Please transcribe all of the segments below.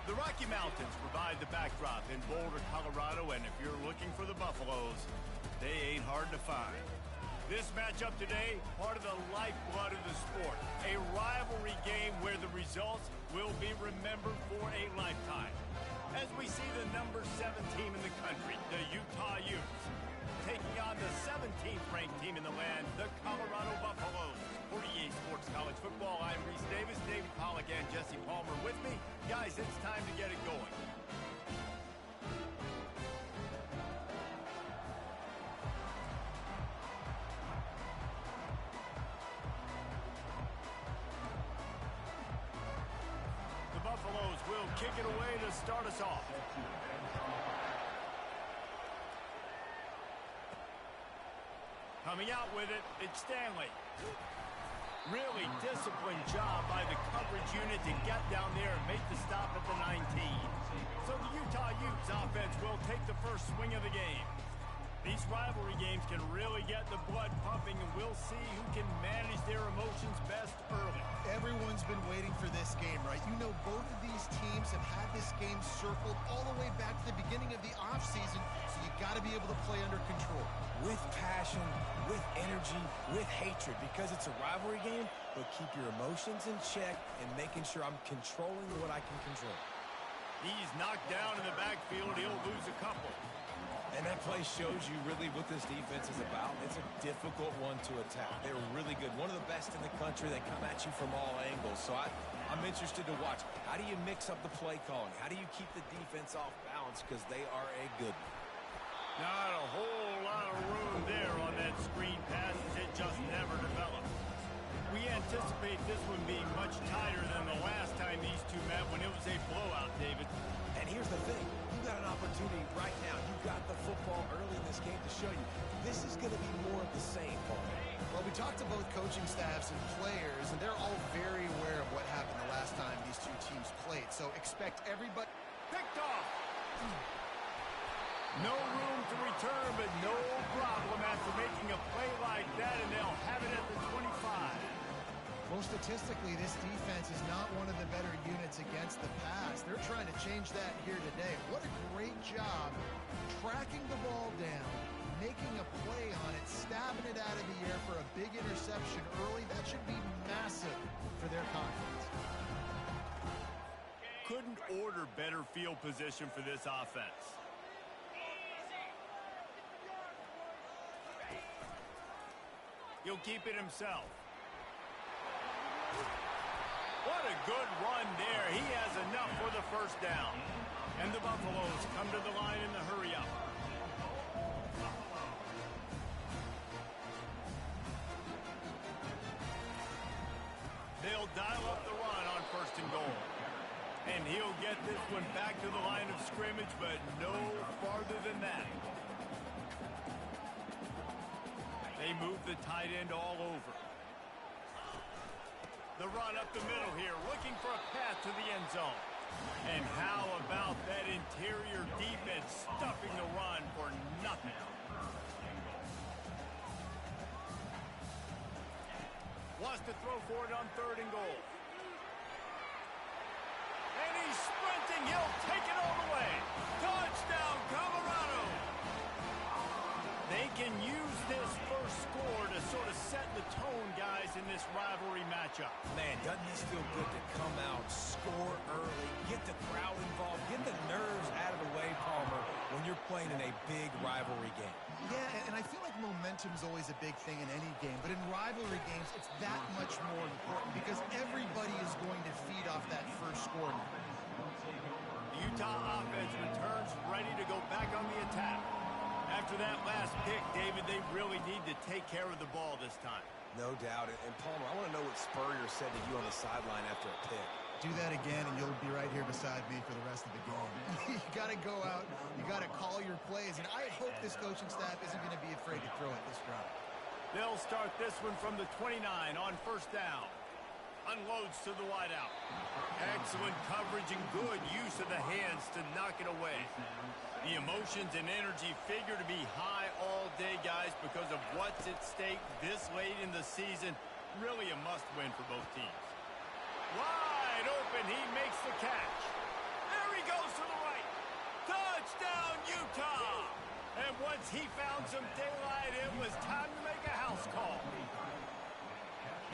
The Rocky Mountains provide the backdrop in Boulder, Colorado, and if you're looking for the Buffaloes, they ain't hard to find. This matchup today, part of the lifeblood of the sport. A rivalry game where the results will be remembered for a lifetime. As we see the number 7 team in the country, the Utah Utes, taking on the 17th ranked team in the land, the Colorado Buffaloes. For EA Sports College Football, I'm Reese Davis, David Pollack, and Jesse Palmer with me. Guys, it's time to get it going. The Buffaloes will kick it away to start us off. Coming out with it, it's Stanley. Really disciplined job by the coverage unit to get down there and make the stop at the 19. So the Utah Utes offense will take the first swing of the game. These rivalry games can really get the blood pumping, and we'll see who can manage their emotions best early. Everyone's been waiting for this game, right? You know, both of these teams have had this game circled all the way back to the beginning of the offseason, so you got to be able to play under control. With passion, with energy, with hatred, because it's a rivalry game, but keep your emotions in check and making sure I'm controlling what I can control. He's knocked down in the backfield. He'll lose a couple. And that play shows you really what this defense is about. It's a difficult one to attack. They're really good. One of the best in the country. They come at you from all angles. So I'm interested to watch. How do you mix up the play calling? How do you keep the defense off balance? Because they are a good one. Not a whole lot of room there on that screen pass as it just never developed. We anticipate this one being much tighter than the last time these two met when it was a blowout, David. And here's the thing. You've got an opportunity right now. You've got the football early in this game to show you. This is going to be more of the same, Paul. Well, we talked to both coaching staffs and players, and they're all very aware of what happened the last time these two teams played. So expect everybody... Picked off! No room to return, but no problem after making a play like that, and they'll have it at the 25. Well, statistically, this defense is not one of the better units against the pass. They're trying to change that here today. What a great job tracking the ball down, making a play on it, stabbing it out of the air for a big interception early. That should be massive for their confidence. Couldn't order better field position for this offense. He'll keep it himself. What a good run there. He has enough for the first down. And the Buffaloes come to the line in the hurry-up. They'll dial up the run on 1st and goal. And he'll get this one back to the line of scrimmage, but no farther than that. They move the tight end all over. The run up the middle here, looking for a path to the end zone. And how about that interior defense stuffing the run for nothing? Wants to throw for it on 3rd and goal. And he's sprinting. He'll take it all the way. Touchdown, Colorado! They can use this first score to sort of set the tone, guys, in this rivalry matchup. Man, doesn't this feel good to come out, score early, get the crowd involved, get the nerves out of the way, Palmer, when you're playing in a big rivalry game. Yeah, and I feel like momentum's always a big thing in any game, but in rivalry games, it's that much more important because everybody is going to feed off that first score. The Utah offense returns ready to go back on the attack. After that last pick, David, they really need to take care of the ball this time. No doubt. And Palmer, I want to know what Spurrier said to you on the sideline after a pick. Do that again, and you'll be right here beside me for the rest of the game. You got to go out. You got to call your plays. And I hope this coaching staff isn't going to be afraid to throw it this drive. They'll start this one from the 29 on 1st down. Unloads to the wideout. Excellent coverage and good use of the hands to knock it away. The emotions and energy figure to be high all day, guys, because of what's at stake this late in the season. Really a must-win for both teams. Wide open, he makes the catch. Touchdown, Utah! And once he found some daylight, it was time to make a house call.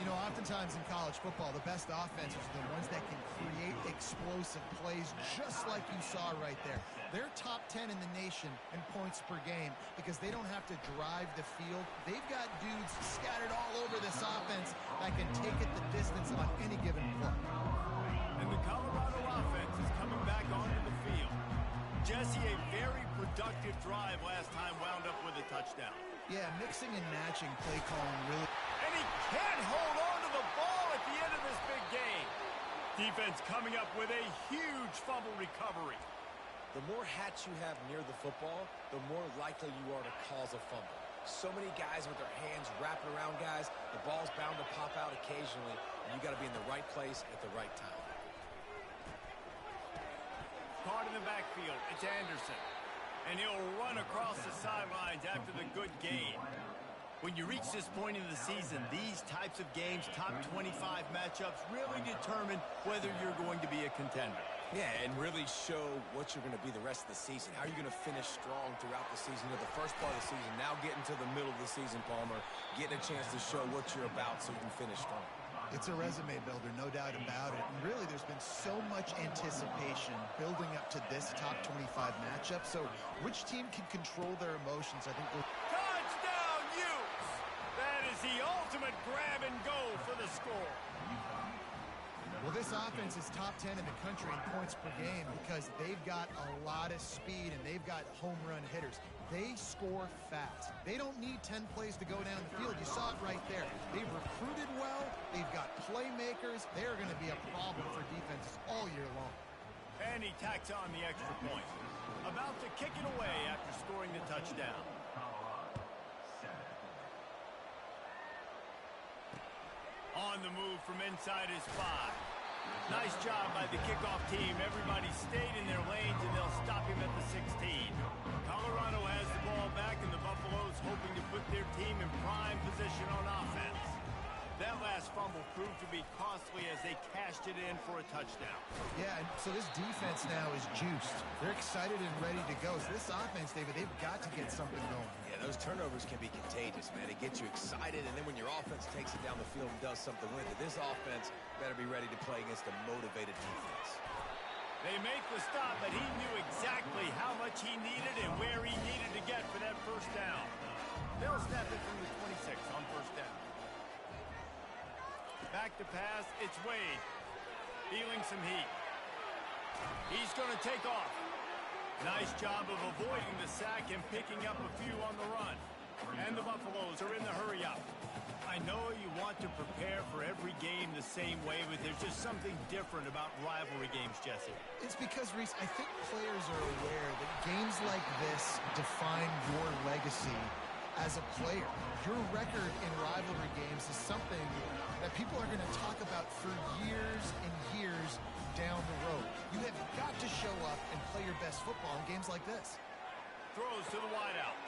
You know, oftentimes in college football, the best offenses are the ones that can create explosive plays, just like you saw right there. They're top 10 in the nation in points per game because they don't have to drive the field. They've got dudes scattered all over this offense that can take it the distance on any given play. And the Colorado offense is coming back onto the field. Jesse, a very productive drive last time wound up with a touchdown. Yeah, mixing and matching play calling really. And he can't hold on to the ball at the end of this big game. Defense coming up with a huge fumble recovery. The more hats you have near the football, the more likely you are to cause a fumble. So many guys with their hands wrapping around guys, the ball's bound to pop out occasionally, and you got to be in the right place at the right time. Caught in the backfield, it's Anderson. And he'll run across the sidelines after the good gain. When you reach this point in the season, these types of games, top 25 matchups, really determine whether you're going to be a contender. Yeah, and really show what you're going to be the rest of the season. How are you going to finish strong throughout the season? You know, the first part of the season, now getting to the middle of the season, Palmer, getting a chance to show what you're about so you can finish strong. It's a resume builder, no doubt about it. And really, there's been so much anticipation building up to this top 25 matchup. So which team can control their emotions, I think will... Touchdown, Utes! That is the ultimate grab and go for the score. Well, this offense is top 10 in the country in points per game because they've got a lot of speed and they've got home run hitters. They score fast. They don't need 10 plays to go down the field. You saw it right there. They've recruited well. They've got playmakers. They're going to be a problem for defenses all year long. And he tacks on the extra point. About to kick it away after scoring the touchdown. On the move from inside his 5. Nice job by the kickoff team. Everybody stayed in their lanes, and they'll stop him at the 16. Colorado has the ball back, and the Buffaloes hoping to put their team in prime position on offense. That last fumble proved to be costly as they cashed it in for a touchdown. Yeah, and so this defense now is juiced. They're excited and ready to go. So this offense, David, they've got to get something going. Yeah, those turnovers can be contagious, man. It gets you excited, and then when your offense takes it down the field and does something with it, this offense better be ready to play against a motivated defense. They make the stop, but he knew exactly how much he needed and where he needed to get for that first down. They'll snap it from the 26 on first down. Back to pass, it's Wade. Feeling some heat. He's going to take off. Nice job of avoiding the sack and picking up a few on the run. And the Buffaloes are in the hurry up. I know you want to prepare for every game the same way, but there's just something different about rivalry games, Jesse. It's because, Reese, I think players are aware that games like this define your legacy as a player. Your record in rivalry games is something that people are going to talk about for years and years down the road. You have got to show up and play your best football in games like this. Throws to the wideout.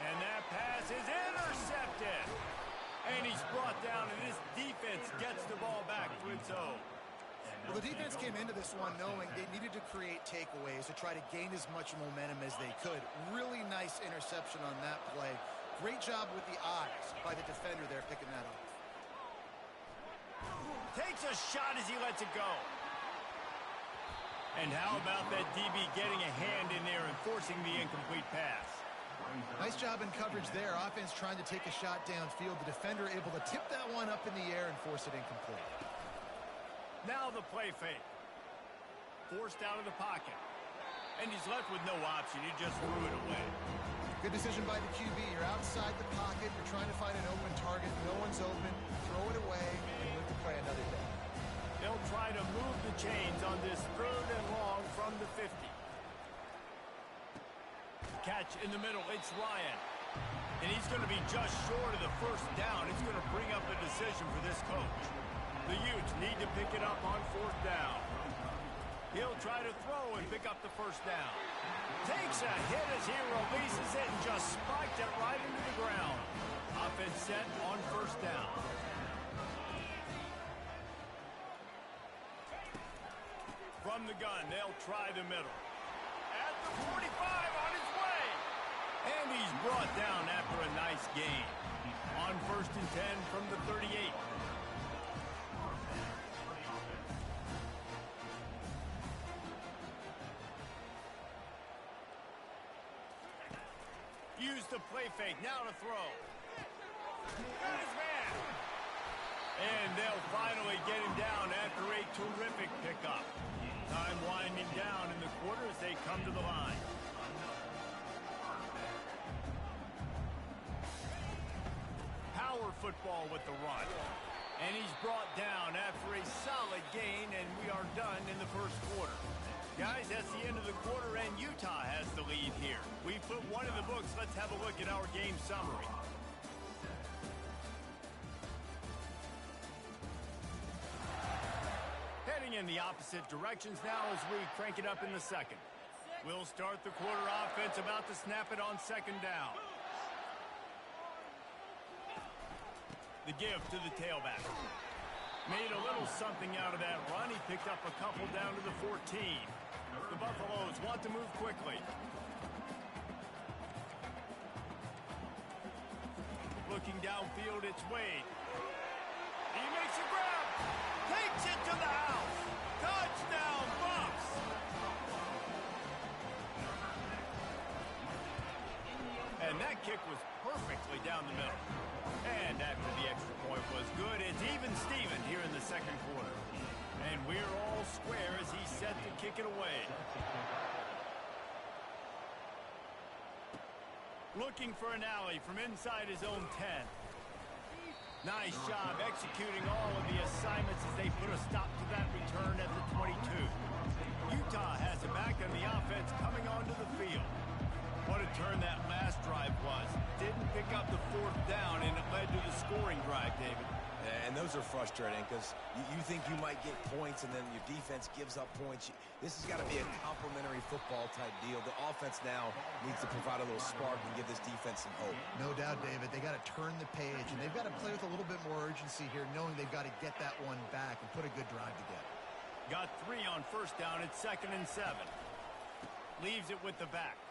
And that pass is intercepted. And he's brought down, and this defense gets the ball back to its own. Well, the defense came into this one knowing they needed to create takeaways to try to gain as much momentum as they could. Really nice interception on that play. Great job with the eyes by the defender there picking that up. Takes a shot as he lets it go. And how about that DB getting a hand in there and forcing the incomplete pass? Nice job in coverage there. Offense trying to take a shot downfield. The defender able to tip that one up in the air and force it incomplete. Now the play fake. Forced out of the pocket. And he's left with no option. He just threw it away. Good decision by the QB. You're outside the pocket. You're trying to find an open target. No one's open. Throw it away and live to play another day. They'll try to move the chains on this 3rd and long from the 50. Catch in the middle. It's Ryan. And he's going to be just short of the first down. It's going to bring up a decision for this coach. The Utes need to pick it up on 4th down. He'll try to throw and pick up the first down. Takes a hit as he releases it and just spiked it right into the ground. Offense set on 1st down. From the gun, they'll try the middle. At the 45. he's brought down after a nice gain. On 1st and 10 from the 38. Use the play fake. Now to throw. Got his man. And they'll finally get him down after a terrific pickup. Time winding down in the quarter as they come to the line. Power football with the run. And he's brought down after a solid gain, and we are done in the first quarter. Guys, that's the end of the quarter, and Utah has the lead here. We put one in the books. Let's have a look at our game summary. Heading in the opposite directions now as we crank it up in the second. We'll start the quarter offense, about to snap it on 2nd down. The give to the tailback. Made a little something out of that run. He picked up a couple down to the 14. The Buffaloes want to move quickly. Looking downfield, it's Wade. He makes a grab. Takes it to the house. Touchdown, Buffs. And that kick was perfectly down the middle. And after the extra point was good, it's even Steven here in the second quarter. And we're all square as he's set to kick it away. Looking for an alley from inside his own 10. Nice job executing all of the assignments as they put a stop to that return at the 22. Utah has it back, and the offense coming onto the field. What a turn that last drive was. Didn't pick up the 4th down, and it led to the scoring drive, David. And those are frustrating because you think you might get points and then your defense gives up points. This has got to be a complementary football type deal. The offense now needs to provide a little spark and give this defense some hope. No doubt, David. They got to turn the page, and they've got to play with a little bit more urgency here, knowing they've got to get that one back and put a good drive together. Got 3 on 1st down. It's 2nd and 7. Leaves it with the back.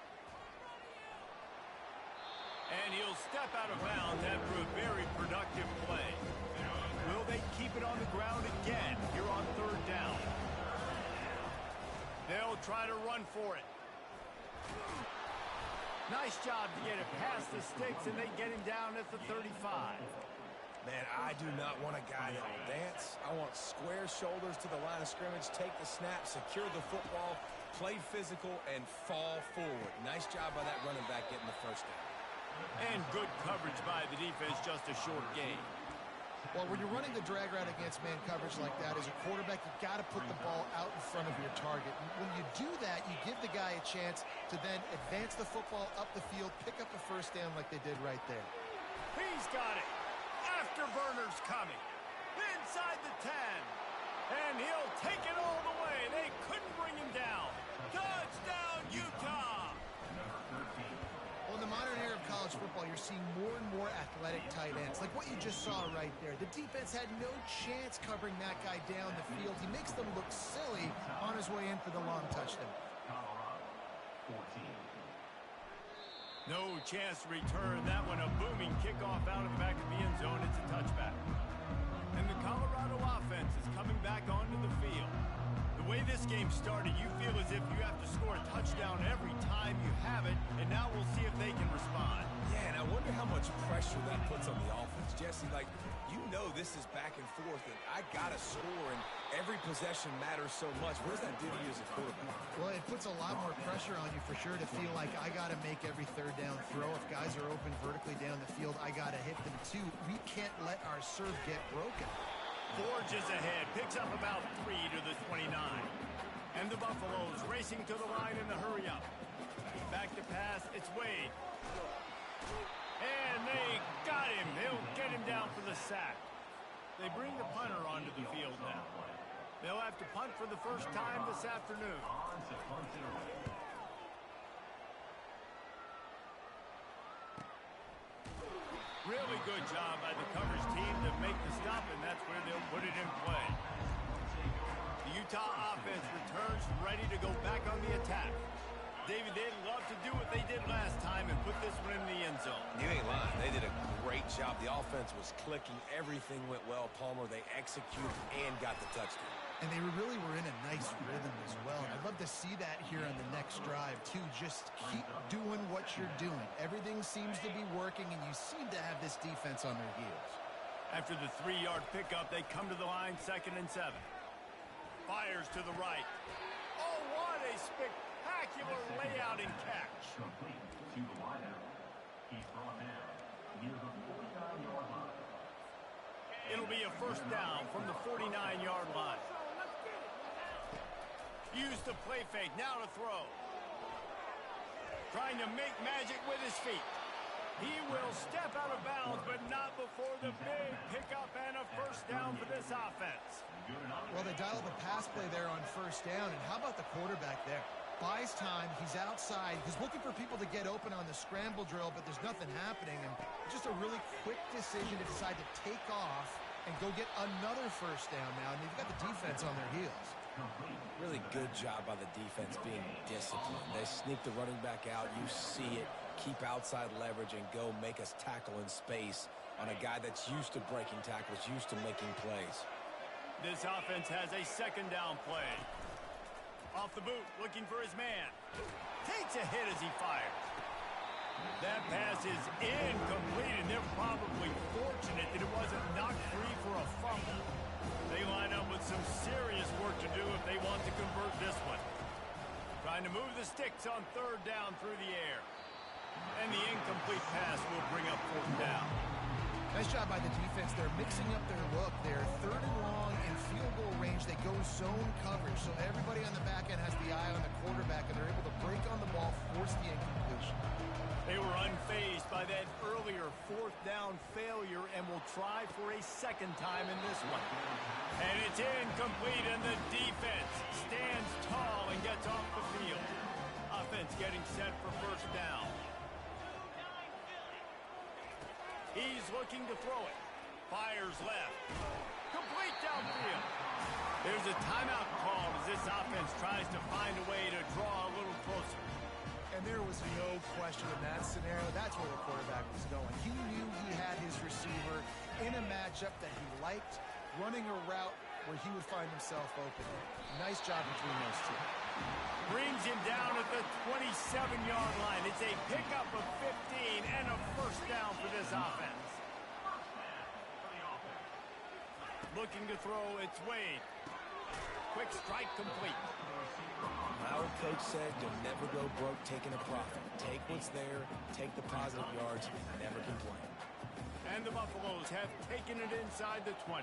And he'll step out of bounds after a very productive play. Will they keep it on the ground again here on 3rd down? They'll try to run for it. Nice job to get it past the sticks, and they get him down at the 35. Man, I do not want a guy that will dance. I want square shoulders to the line of scrimmage, take the snap, secure the football, play physical, and fall forward. Nice job by that running back getting the 1st down. And good coverage by the defense, just a short gain. Well, when you're running the drag route against man coverage like that, as a quarterback, you got to put the ball out in front of your target. When you do that, you give the guy a chance to then advance the football up the field, pick up a 1st down like they did right there. He's got it. Afterburner's coming. Inside the 10. And he'll take it all the way. They couldn't bring him down. Touchdown, Utah! Well, in the modern era of college football, you're seeing more and more athletic tight ends, like what you just saw right there. The defense had no chance covering that guy down the field. He makes them look silly on his way in for the long touchdown. No chance to return that one. A booming kickoff out of the back of the end zone. It's a touchback. And the Colorado offense is coming back onto the field. The way this game started, you feel as if you have to score a touchdown every time you have it, and now we'll see if they can respond. Yeah, and I wonder how much pressure that puts on the offense. Jesse, like, you know this is back and forth, and I got to score, and every possession matters so much. What does that do to you as a quarterback? Well, it puts a lot more pressure on you for sure to feel like I got to make every 3rd down throw. If guys are open vertically down the field, I got to hit them too. We can't let our serve get broken. Forges ahead, picks up about 3 to the 29. And the Buffaloes racing to the line in the hurry-up. Back to pass, it's Wade. And they got him. They'll get him down for the sack. They bring the punter onto the field now. They'll have to punt for the first time this afternoon. Really good job by the coverage team to make the stop, and that's where they'll put it in play. The Utah offense returns ready to go back on the attack. David, they'd love to do what they did last time and put this one in the end zone. You ain't lying. They did a great job. The offense was clicking. Everything went well, Palmer. They executed and got the touchdown. And they really were in a nice rhythm as well. And I'd love to see that here on the next drive, too. Just keep doing what you're doing. Everything seems to be working, and you seem to have this defense on their heels. After the 3-yard pickup, they come to the line, 2nd and 7. Fires to the right. Oh, what a spectacular layout and catch. Complete to the wideout. He's brought down near the 49-yard line. It'll be a first down from the 49-yard line. Use the play fake, now to throw. Trying to make magic with his feet. He will step out of bounds, but not before the big pickup and a first down for this offense. Well, they dialed the pass play there on first down, and how about the quarterback there? Buys time, he's outside, he's looking for people to get open on the scramble drill, but there's nothing happening, and just a really quick decision to decide to take off and go get another first down now, and they've got the defense on their heels. Really good job by the defense being disciplined. They sneak the running back out, you see it, keep outside leverage, and go make us tackle in space on a guy that's used to breaking tackles, used to making plays. This offense has a 2nd down play. Off the boot, looking for his man. Takes a hit as he fires. That pass is incomplete, and they're probably fortunate that it wasn't knocked free for a fumble. They line up with some serious work to do if they want to convert this one. Trying to move the sticks on 3rd down through the air. And the incomplete pass will bring up 4th down. Nice job by the defense. They're mixing up their look. They're 3rd and long in field goal range. They go zone coverage, so everybody on the back end has the eye on the quarterback, and they're able to break on the ball, force the incompletion. They were unfazed by that earlier 4th down failure and will try for a 2nd time in this one. And it's incomplete, and the defense stands tall and gets off the field. Offense getting set for first down. He's looking to throw it. Fires left. Complete downfield. There's a timeout called as this offense tries to find a way to draw a little closer. And there was no question in that scenario. That's where the quarterback was going. He knew he had his receiver in a matchup that he liked, running a route where he would find himself open. Nice job between those two. Brings him down at the 27-yard line. It's a pickup of 15 and a first down for this offense. Looking to throw, it's Wade. Quick strike complete. Our coach said you'll never go broke taking a profit. Take what's there, take the positive yards, never complain. And the Buffaloes have taken it inside the 20.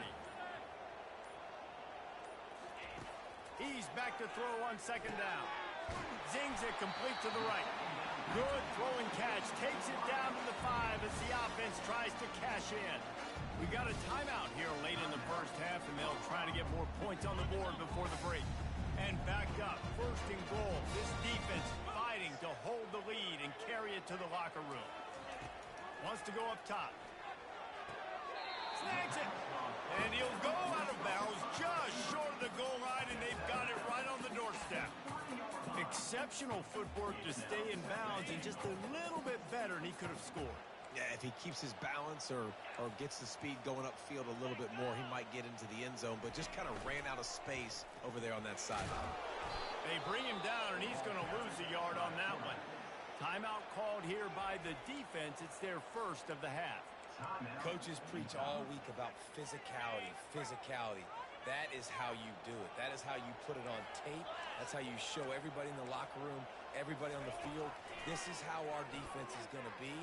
He's back to throw on 2nd down. Zings it complete to the right. Good throwing catch. Takes it down to the 5 as the offense tries to cash in. We got a timeout here late in the first half, and they'll try to get more points on the board before the break. And backed up, 1st and goal. This defense fighting to hold the lead and carry it to the locker room. Wants to go up top. Snags it. And he'll go out of bounds just short of the goal line, and they've got it right on the doorstep. Exceptional footwork to stay in bounds, and just a little bit better, and he could have scored. Yeah, if he keeps his balance or gets the speed going upfield a little bit more, he might get into the end zone, but just kind of ran out of space over there on that sideline. They bring him down, and he's going to lose a yard on that one. Timeout called here by the defense. It's their first of the half. Coaches preach all week about physicality, physicality. That is how you do it. That is how you put it on tape. That's how you show everybody in the locker room, everybody on the field. This is how our defense is going to be.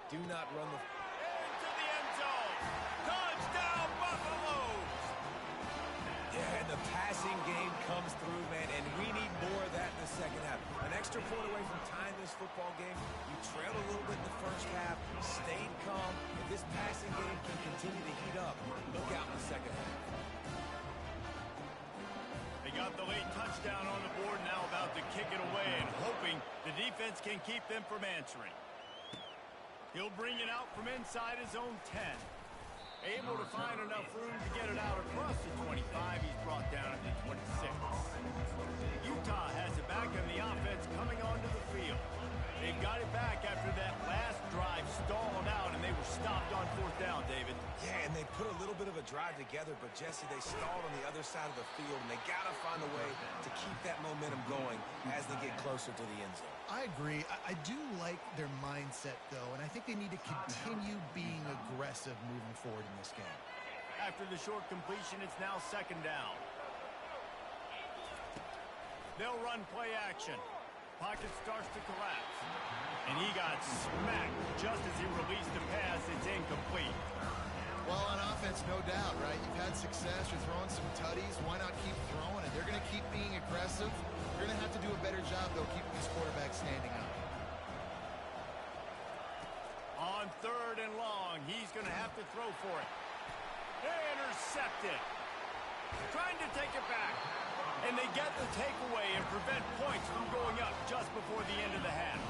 Do not run the... Into the end zone. Touchdown, Buffaloes! Yeah, and the passing game comes through, man, and we need more of that in the second half. An extra point away from tying this football game. You trailed a little bit in the first half, stayed calm. If this passing game can continue to heat up, look out in the second half. They got the late touchdown on the board, now about to kick it away and hoping the defense can keep them from answering. He'll bring it out from inside his own 10. Able to find enough room to get it out across the 25. He's brought down at the 26. Utah has it back on the offense coming onto the field. They've got it back after that last drive stalled out, and they were stopped on 4th down, David. Yeah, and they put a little bit of a drive together, but, Jesse, they stalled on the other side of the field, and they got to find a way to keep that momentum going as they get closer to the end zone. I agree. I do like their mindset, though, and I think they need to continue being aggressive moving forward in this game. After the short completion, it's now 2nd down. They'll run play action. Pocket starts to collapse. And he got smacked just as he released the pass. It's incomplete. Well, on offense, no doubt, right? You've had success. You're throwing some tutties. Why not keep throwing it? They're going to keep being aggressive. You're going to have to do a better job, though, keeping this quarterback standing up. On 3rd and long, he's going to have to throw for it. Intercepted. Trying to take it back. And they get the takeaway and prevent points from going up just before the end of the half.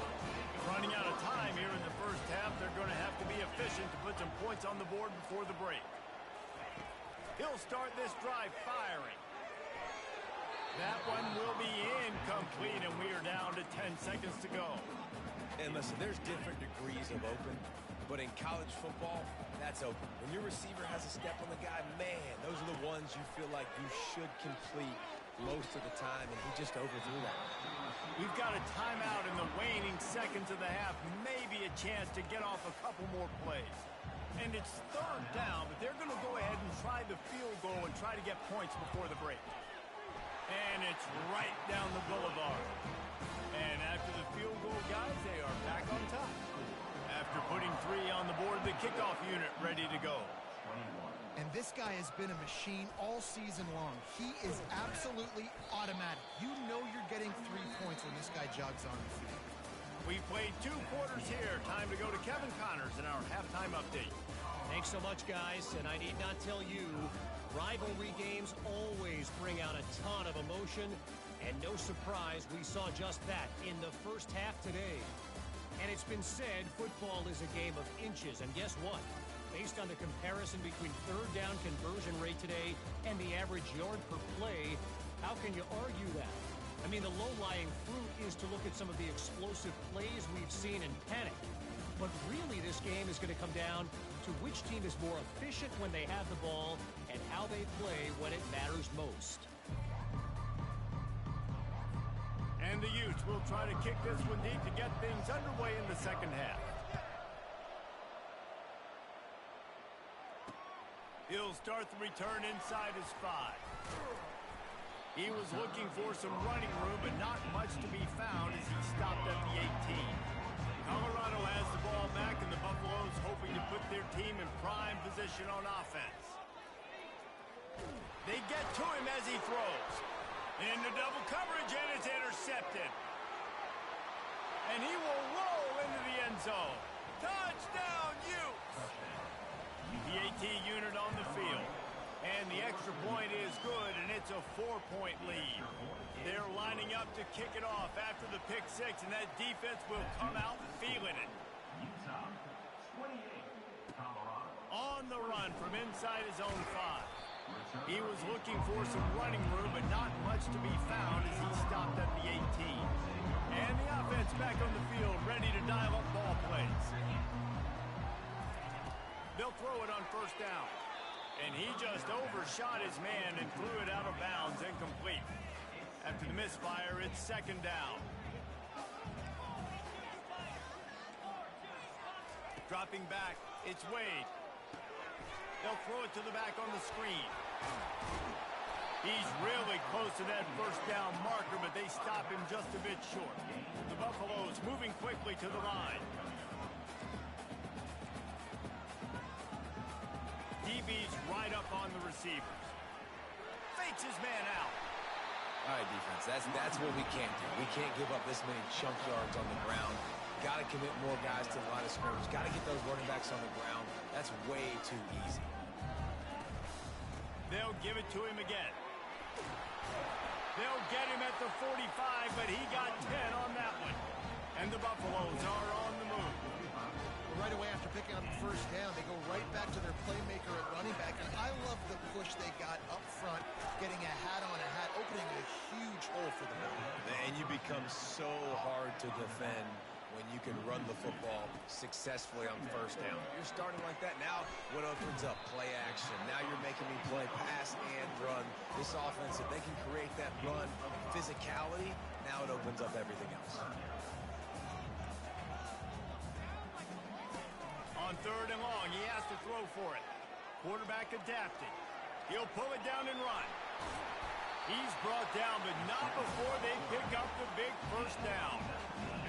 Running out of time here in the first half, they're going to have to be efficient to put some points on the board before the break. He'll start this drive firing. That one will be incomplete, and we are down to 10 seconds to go. And listen, there's different degrees of open, but in college football, that's open. When your receiver has a step on the guy, man, those are the ones you feel like you should complete most of the time, and he just overthrew that. We've got a timeout in the waning seconds of the half, maybe a chance to get off a couple more plays. And it's 3rd down, but they're going to go ahead and try the field goal and try to get points before the break. And it's right down the boulevard. And after the field goal, guys, they are back on top. After putting 3 on the board, the kickoff unit ready to go. And this guy has been a machine all season long. He is absolutely automatic. You know you're getting 3 points when this guy jogs on the field. We played 2 quarters here. Time to go to Kevin Connors in our halftime update. Thanks so much, guys. And I need not tell you, rivalry games always bring out a ton of emotion. And no surprise, we saw just that in the first half today. And it's been said, football is a game of inches. And guess what? Based on the comparison between 3rd down conversion rate today and the average yard per play, how can you argue that? I mean, the low-lying fruit is to look at some of the explosive plays we've seen and panic. But really, this game is going to come down to which team is more efficient when they have the ball and how they play when it matters most. And the Utes will try to kick this one deep to get things underway in the second half. He'll start the return inside his 5. He was looking for some running room, but not much to be found as he stopped at the 18. Colorado has the ball back, and the Buffaloes hoping to put their team in prime position on offense. They get to him as he throws. Into double coverage, and it's intercepted. And he will roll into the end zone. Touchdown, Utes! The AT unit on the field. And the extra point is good, and it's a 4-point lead. They're lining up to kick it off after the pick 6, and that defense will come out feeling it. Utah, 28, Colorado. On the run from inside his own 5. He was looking for some running room, but not much to be found as he stopped at the 18. And the offense back on the field, ready to dial up ball plays. They'll throw it on 1st down. And he just overshot his man and threw it out of bounds, incomplete. After the misfire, it's 2nd down. Dropping back, it's Wade. They'll throw it to the back on the screen. He's really close to that 1st down marker, but they stop him just a bit short. The Buffaloes moving quickly to the line. DB's right up on the receivers. Fakes his man out. All right, defense, that's what we can't do. We can't give up this many chunk yards on the ground. Got to commit more guys to the line of scrimmage. Got to get those running backs on the ground. That's way too easy. They'll give it to him again. They'll get him at the 45, but he got 10 on that one. And the Buffaloes are on the move. Right away after picking up the 1st down, they go right back to their playmaker at push they got up front, getting a hat on a hat, opening a huge hole for the ball. And you become so hard to defend when you can run the football successfully on first down. You're starting like that. Now what opens up? Play action. Now you're making me play pass and run. This offense, if they can create that run physicality, now it opens up everything else. On 3rd and long, he has to throw for it. Quarterback adapted. He'll pull it down and run. He's brought down, but not before they pick up the big first down.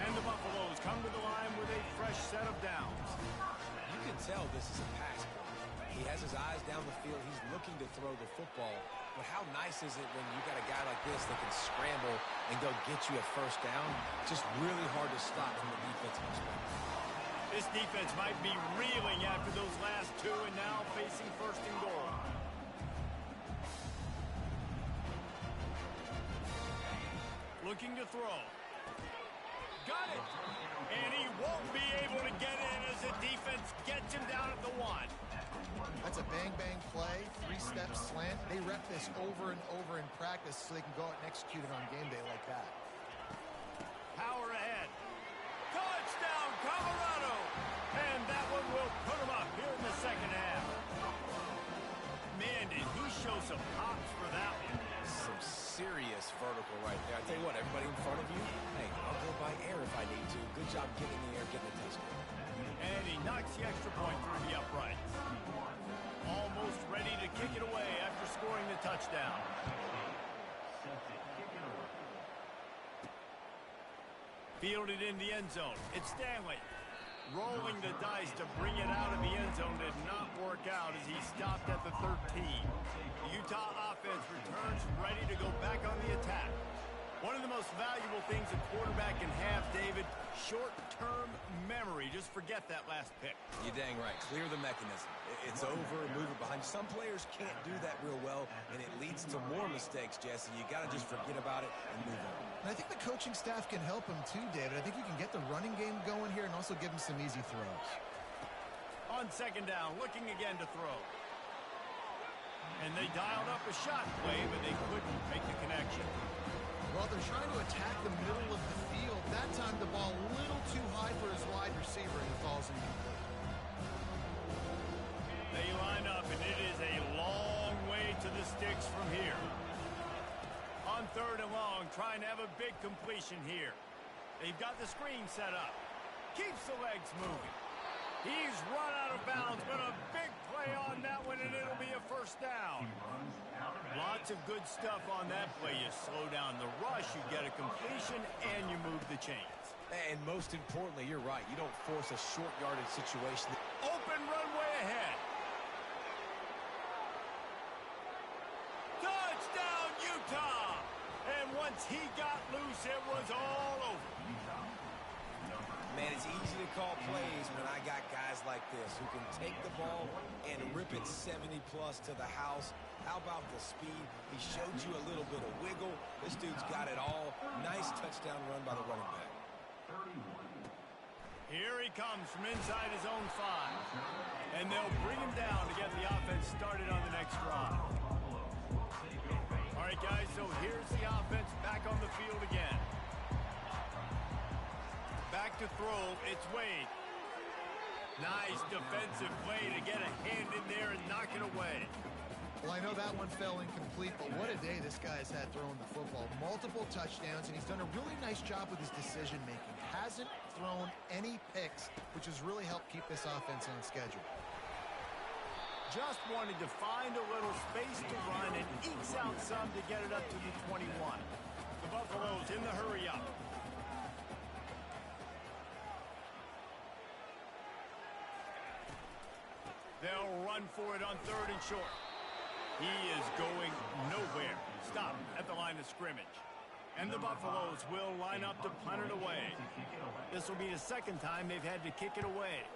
And the Buffaloes come to the line with a fresh set of downs. You can tell this is a pass play. He has his eyes down the field. He's looking to throw the football. But how nice is it when you got a guy like this that can scramble and go get you a first down? Just really hard to stop from the defensive perspective. This defense might be reeling after those last two and now facing 1st and goal. Looking to throw. Got it. And he won't be able to get in as the defense gets him down at the 1. That's a bang-bang play, 3-step slant. They rep this over and over in practice so they can go out and execute it on game day like that. Power ahead. Touchdown, Colorado! And that one will put him up here in the second half. Man, did he show some pops for that one. Some serious vertical right there. I tell you what, everybody in front of you, hey, I'll go by air if I need to. Good job getting in the air, getting the touchdown. And he knocks the extra point through the uprights. Almost ready to kick it away after scoring the touchdown. Fielded in the end zone. It's Stanley. Rolling the dice to bring it out of the end zone did not work out as he stopped at the 13. The Utah offense returns ready to go back on the attack. One of the most valuable things a quarterback can have, David, short-term memory. Just forget that last pick. You're dang right. Clear the mechanism. It's over, move it behind you. Some players can't do that real well, and it leads to more mistakes, Jesse. You got to just forget about it and move on. And I think the coaching staff can help him too, David. I think you can get the running game going here and also give him some easy throws. On 2nd down, looking again to throw. And they dialed up a shot play, but they couldn't make the connection. Well, they're trying to attack the middle of the field. That time the ball a little too high for his wide receiver, and it falls incomplete. They line up, and it is a long way to the sticks from here. On 3rd and long, trying to have a big completion here. They've got the screen set up. Keeps the legs moving. He's run out of bounds, but a big play on that one, and it'll be a first down. Lots of good stuff on that play. You slow down the rush, you get a completion, and you move the chains. And most importantly, you're right. You don't force a short yardage situation. Open runway ahead. Touchdown, Utah! And once he got loose, it was all over. Man, it's easy to call plays when I got guys like this who can take the ball and rip it 70-plus to the house. How about the speed? He showed you a little bit of wiggle. This dude's got it all. Nice touchdown run by the running back. Here he comes from inside his own 5. And they'll bring him down to get the offense started on the next drive. All right, guys, so here's the offense back on the field again. Back to throw, it's Wade. Nice defensive play to get a hand in there and knock it away. Well, I know that one fell incomplete, but what a day this guy's had throwing the football. Multiple touchdowns, and he's done a really nice job with his decision-making. Hasn't thrown any picks, which has really helped keep this offense on schedule. Just wanted to find a little space to run and ekes out some to get it up to the 21. The Buffaloes in the hurry up. They'll run for it on 3rd and short. He is going nowhere. Stop at the line of scrimmage. And the Buffaloes will line up to punt it away. This will be the 2nd time they've had to kick it away.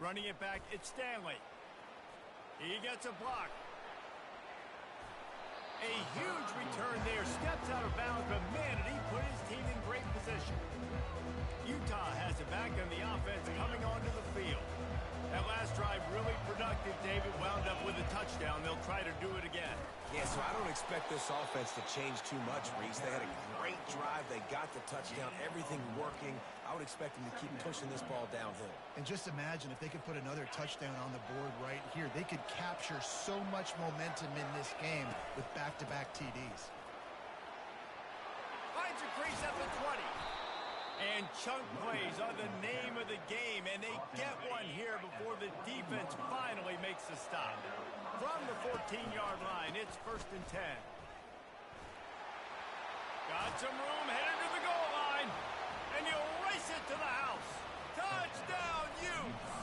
Running it back, it's Stanley. He gets a block. A huge return there. Steps out of bounds, but man, did he put his team in great position. Utah has it back, and the offense coming onto the field. That last drive touchdown. They'll try to do it again. Yeah, so I don't expect this offense to change too much, Reese. They had a great drive. They got the touchdown, everything working. I would expect them to keep pushing this ball downhill. And just imagine if they could put another touchdown on the board right here. They could capture so much momentum in this game with back-to-back TDs. Finds a crease at the 20. And chunk plays are the name of the game, and they get one here before the defense finally makes the stop. From the 14-yard line, it's 1st and 10. Got some room, headed to the goal line, and he'll race it to the house. Touchdown, Utes!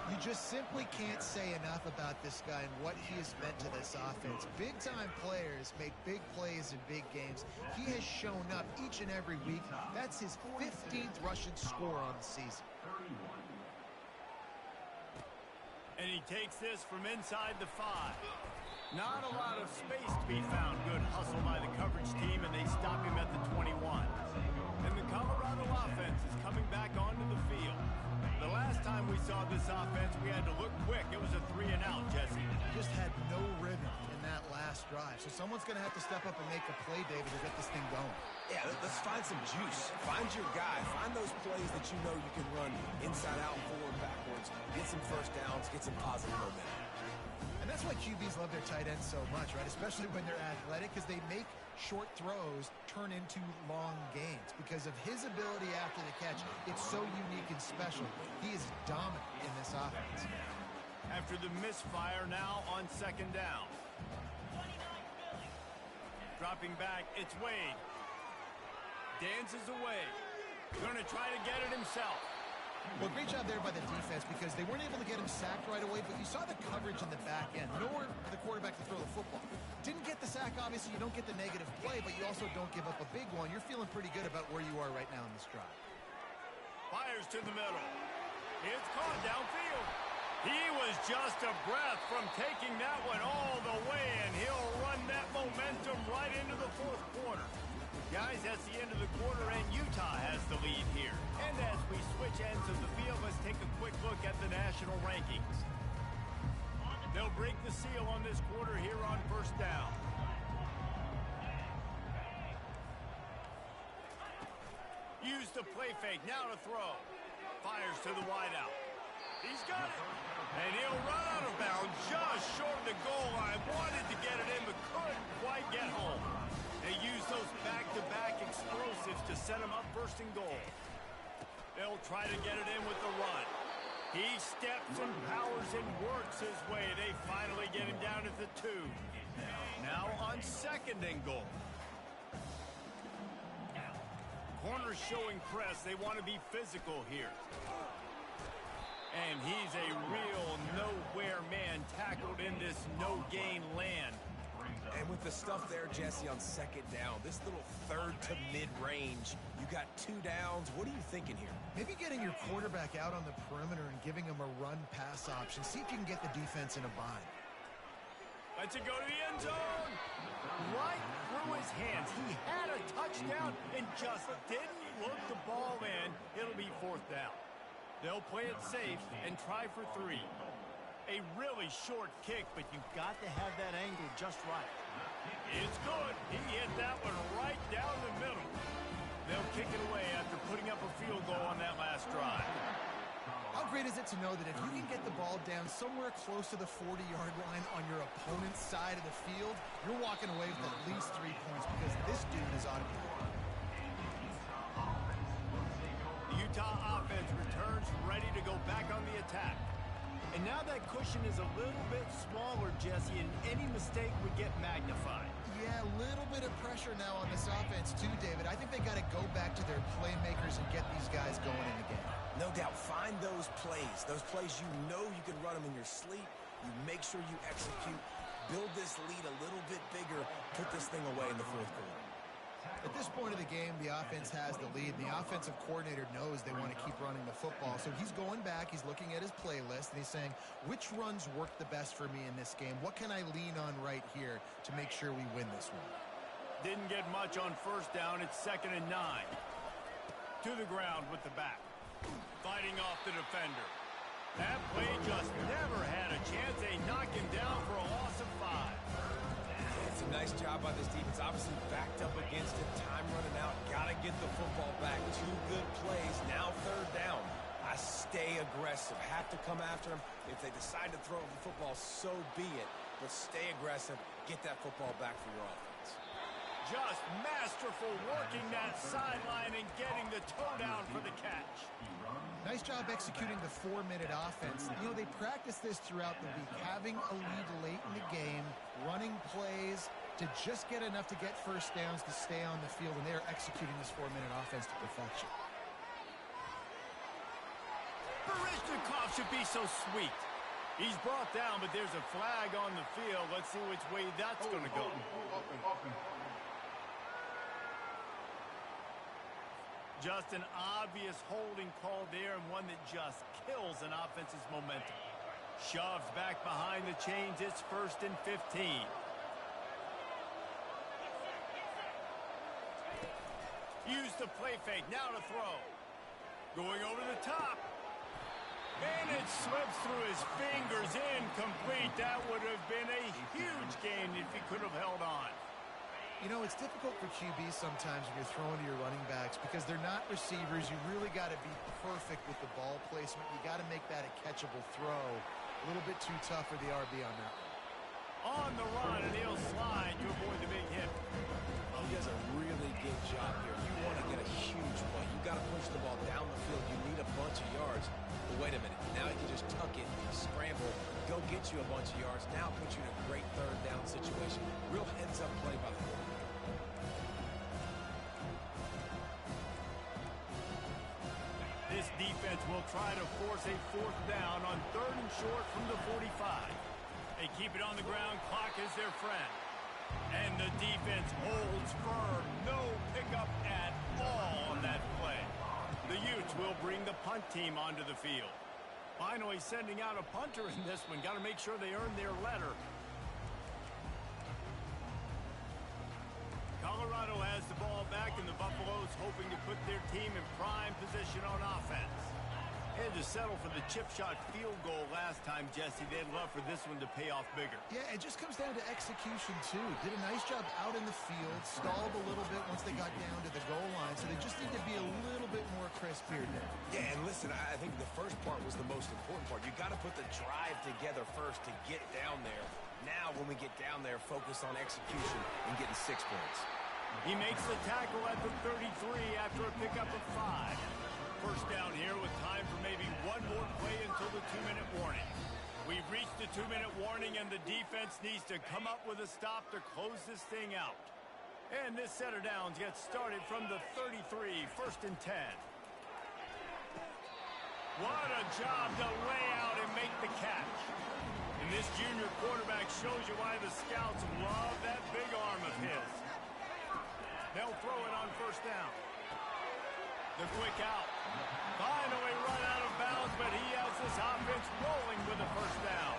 You just simply can't say enough about this guy and what he has meant to this offense. Big-time players make big plays in big games. He has shown up each and every week. That's his 15th rushing score on the season. And he takes this from inside the 5. Not a lot of space to be found. Good hustle by the coverage team, and they stop him at the 21. And the Colorado offense is coming back onto the field. The last time we saw this offense, we had to look quick. It was a 3-and-out, Jesse. Just had no rhythm in that last drive. So someone's going to have to step up and make a play, David, to get this thing going. Yeah, let's find some juice. Find your guy. Find those plays that you know you can run inside out, forward, backwards. Get some first downs. Get some positive momentum. And that's why QBs love their tight ends so much, right? Especially when they're athletic, because they make short throws turn into long gains. Because of his ability after the catch, it's so unique and special. He is dominant in this offense. After the misfire, now on 2nd down. Dropping back, it's Wade. Dances away. Going to try to get it himself. Well, great job there by the defense because they weren't able to get him sacked right away, but you saw the coverage in the back end. Nowhere for the quarterback to throw the football. Didn't get the sack, obviously. You don't get the negative play, but you also don't give up a big one. You're feeling pretty good about where you are right now in this drive. Fires to the middle. It's caught downfield. He was just a breath from taking that one all the way, and he'll run that momentum right into the 4th quarter. Guys, that's the end of the quarter, and Utah has the lead here. And as we switch ends of the field, let's take a quick look at the national rankings. They'll break the seal on this quarter here on 1st down. Use the play fake, now to throw. Fires to the wideout. He's got it. And he'll run out of bounds just short of the goal line. Wanted to get it in, but couldn't quite get home. They use those back-to-back explosives to set him up 1st and goal. They'll try to get it in with the run. He steps and powers and works his way. They finally get him down at the 2. Now on 2nd and goal. Corners showing press. They want to be physical here. And he's a real nowhere man tackled in this no-gain land. And with the stuff there, Jesse, on 2nd down, this little 3rd to mid-range, you got 2 downs. What are you thinking here? Maybe getting your quarterback out on the perimeter and giving him a run-pass option. See if you can get the defense in a bind. Lets it go to the end zone. Right through his hands. He had a touchdown and just didn't look the ball in. It'll be 4th down. They'll play it safe and try for 3. A really short kick, but you've got to have that angle just right. It's good. He hit that one right down the middle. They'll kick it away after putting up a field goal on that last drive. How great is it to know that if you can get the ball down somewhere close to the 40-yard line on your opponent's side of the field, you're walking away with at least 3 points because this dude is ought to be good. The Utah offense returns ready to go back on the attack. And now that cushion is a little bit smaller, Jesse, and any mistake would get magnified. Yeah, a little bit of pressure now on this offense too, David. I think they got to go back to their playmakers and get these guys going in the game. No doubt. Find those plays you know you can run them in your sleep. You make sure you execute. Build this lead a little bit bigger. Put this thing away in the 4th quarter. At this point of the game, the offense has the lead. The offensive coordinator knows they want to keep running the football. So he's going back, he's looking at his playlist, and he's saying, which runs work the best for me in this game? What can I lean on right here to make sure we win this one? Didn't get much on 1st down. It's 2nd and 9. To the ground with the back. Fighting off the defender. That play just never had a chance. They knock him down for a loss of 5. It's a nice job by this defense. Obviously backed up against it. Time running out. Got to get the football back. 2 good plays. Now 3rd down. I stay aggressive. Have to come after him. If they decide to throw the football, so be it. But stay aggressive. Get that football back for your offense. Just masterful working that sideline and getting the toe down for the catch. Nice job executing the 4-minute offense. You know, they practice this throughout the week, having a lead late in the game, running plays to just get enough to get first downs to stay on the field, and they're executing this 4-minute offense to perfection. Barishnikov should be so sweet. He's brought down, but there's a flag on the field. Let's see which way that's going to go. Just an obvious holding call there, and one that just kills an offense's momentum. Shoves back behind the chains. It's 1st and 15. Use the play fake. Now to throw. Going over the top. And it slips through his fingers. Incomplete. That would have been a huge gain if he could have held on. You know, it's difficult for QBs sometimes when you're throwing to your running backs because they're not receivers. You really got to be perfect with the ball placement. You got to make that a catchable throw. A little bit too tough for the RB on that one. On the run, and he'll slide to avoid the big hit. He does a really good job here. You want to get a huge play. You got to push the ball down the field. You need a bunch of yards. But wait a minute. Now he can just tuck it, scramble, go get you a bunch of yards. Now put you in a great 3rd down situation. Real heads-up play by the quarterback. This defense will try to force a 4th down on 3rd and short from the 45. They keep it on the ground. Clock is their friend. And the defense holds firm. No pickup at all on that play. The Utes will bring the punt team onto the field. Finally sending out a punter in this one. Got to make sure they earn their letter. Colorado has the ball back, and the Buffaloes hoping to put their team in prime position on offense. Had to settle for the chip shot field goal last time, Jesse. They'd love for this one to pay off bigger. Yeah, it just comes down to execution, too. Did a nice job out in the field, stalled a little bit once they got down to the goal line, so they just need to be a little bit more crisp here today. Yeah, and listen, I think the first part was the most important part. You got to put the drive together first to get down there. Now, when we get down there, focus on execution and getting 6 points. He makes the tackle at the 33 after a pickup of 5. First down here with time for maybe one more play until the 2-minute warning. We've reached the 2-minute warning, and the defense needs to come up with a stop to close this thing out. And this set of downs gets started from the 33, 1st and 10. What a job to lay out and make the catch. And this junior quarterback shows you why the scouts love that big arm of his. They'll throw it on 1st down. The quick out. Finally run out of bounds, but he has this offense rolling with a 1st down.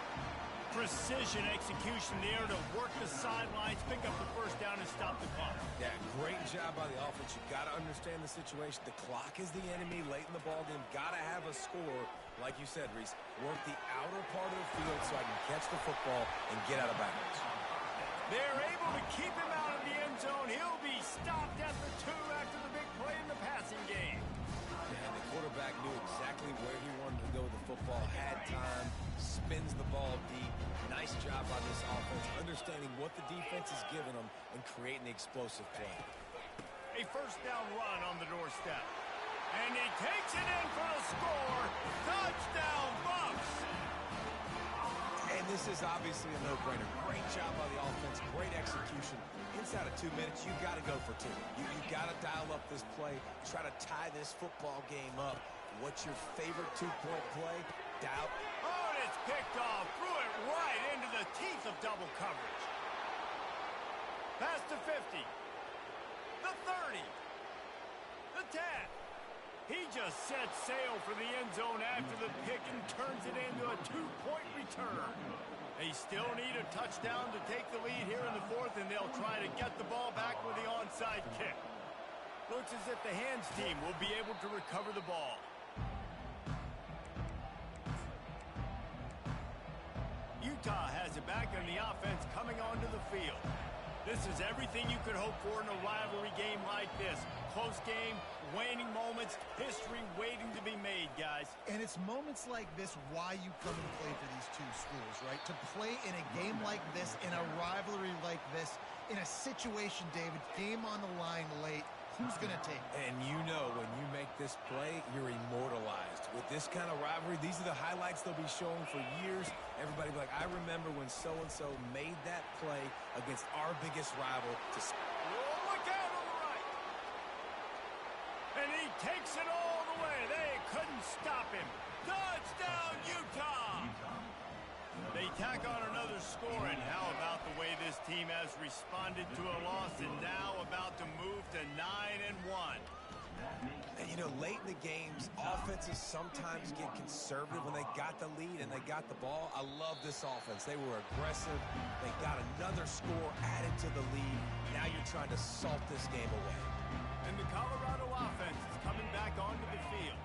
Precision execution there to work the sidelines, pick up the 1st down, and stop the clock. Yeah, great job by the offense. You got to understand the situation. The clock is the enemy late in the ball game. Got to have a score. Like you said, Reese, work the outer part of the field so I can catch the football and get out of bounds. They're able to keep him out of the end zone. He'll be stopped at the 2 after the big play in the passing game. And the quarterback knew exactly where he wanted to go with the football, had time, spins the ball deep. Nice job by this offense, understanding what the defense is giving them and creating the explosive play. A 1st down run on the doorstep. And he takes it in for a score. Touchdown, Bucks! And this is obviously a no-brainer. Great job by the offense, great execution. Inside of 2 minutes, you got to go for 2. You got to dial up this play, try to tie this football game up. What's your favorite 2-point play? Dial. Oh, and it's picked off. Threw it right into the teeth of double coverage. Past the 50. The 30. The 10. He just sets sail for the end zone after the pick and turns it into a 2-point return. They still need a touchdown to take the lead here in the 4th, and they'll try to get the ball back with the onside kick. Looks as if the hands team will be able to recover the ball. quarterback and the offense coming onto the field. This is everything you could hope for in a rivalry game like this. Close game, waning moments, history waiting to be made, guys. And it's moments like this why you come and play for these two schools, right? To play in a game like this, in a rivalry like this, in a situation, David, game on the line late, who's going to take it? And you know when you make this play, you're immortalized. With this kind of rivalry, these are the highlights they'll be showing for years. Everybody will be like, I remember when so-and-so made that play against our biggest rival. Look out on the right. And he takes it all the way. They couldn't stop him. Touchdown, Utah! They tack on another score, and how about the way this team has responded to a loss and now about to move to 9-1. And, you know, late in the games, offenses sometimes get conservative when they got the lead and they got the ball. I love this offense. They were aggressive. They got another score added to the lead. Now you're trying to salt this game away. And the Colorado offense is coming back onto the field.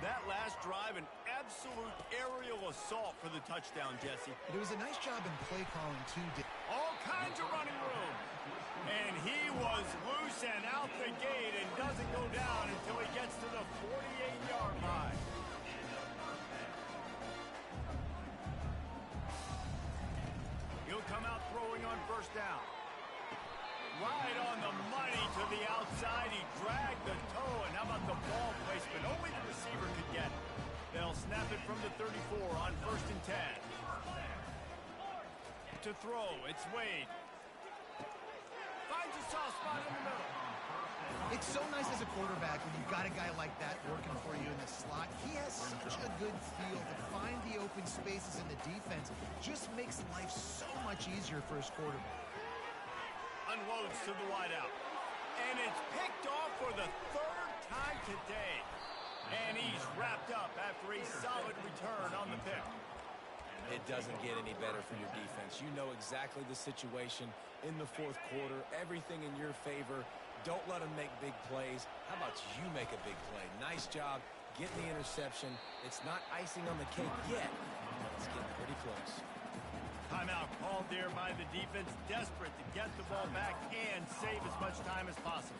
That last drive, an absolute aerial assault for the touchdown, Jesse. It was a nice job in play calling, too. All kinds of running room. And he was loose and out the gate and doesn't go down until he gets to the 48-yard line. He'll come out throwing on first down. Right on the money to the outside. He dragged the toe, and how about the ball placement? Only the receiver could get it. They'll snap it from the 34 on 1st and 10. To throw, it's Wade. Finds a soft spot in the middle. It's so nice as a quarterback when you've got a guy like that working for you in the slot. He has such a good feel to find the open spaces in the defense. Just makes life so much easier for his quarterback. Unloads to the wideout. And it's picked off for the 3rd time today. And he's wrapped up after a solid return on the pick. It doesn't get any better for your defense. You know exactly the situation in the 4th quarter. Everything in your favor. Don't let them make big plays. How about you make a big play? Nice job getting the interception. It's not icing on the cake yet, but it's getting pretty close. Timeout called there by the defense, desperate to get the ball back and save as much time as possible.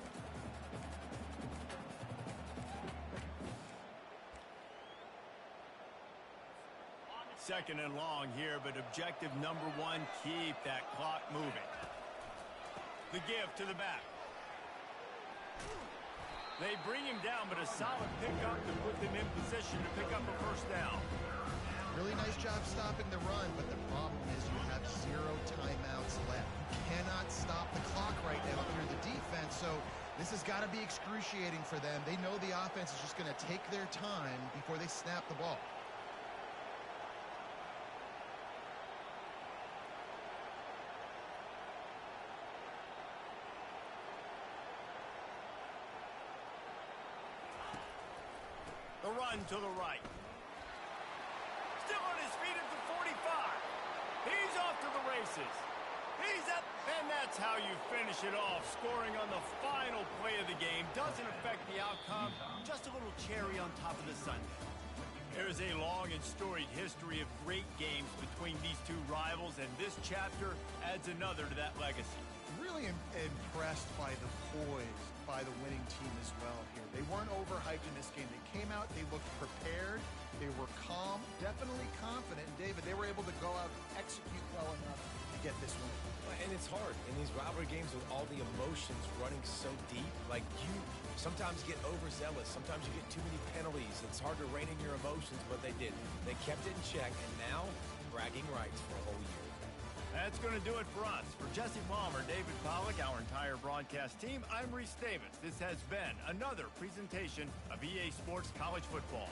Second and long here, but objective number 1, keep that clock moving. The give to the back. They bring him down, but a solid pickup to put them in position to pick up a first down. Really nice job stopping the run, but the problem is you have 0 timeouts left. You cannot stop the clock right now if you're the defense, so this has got to be excruciating for them. They know the offense is just going to take their time before they snap the ball. The run to the right. Still on his feet at the 45. He's off to the races. He's up, and that's how you finish it off. Scoring on the final play of the game doesn't affect the outcome. Just a little cherry on top of the sundae. There is a long and storied history of great games between these two rivals, and this chapter adds another to that legacy. Really impressed by the poise by the winning team as well here. They weren't overhyped in this game. They came out, they looked prepared, they were calm, definitely confident. And David, they were able to go out and execute well enough to get this win. And it's hard in these rivalry games with all the emotions running so deep. Like, you sometimes get overzealous. Sometimes you get too many penalties. It's hard to rein in your emotions, but they did. They kept it in check, and now bragging rights for a whole year. That's going to do it for us. For Jesse Palmer, David Pollack, our entire broadcast team, I'm Reese Davis. This has been another presentation of EA Sports College Football.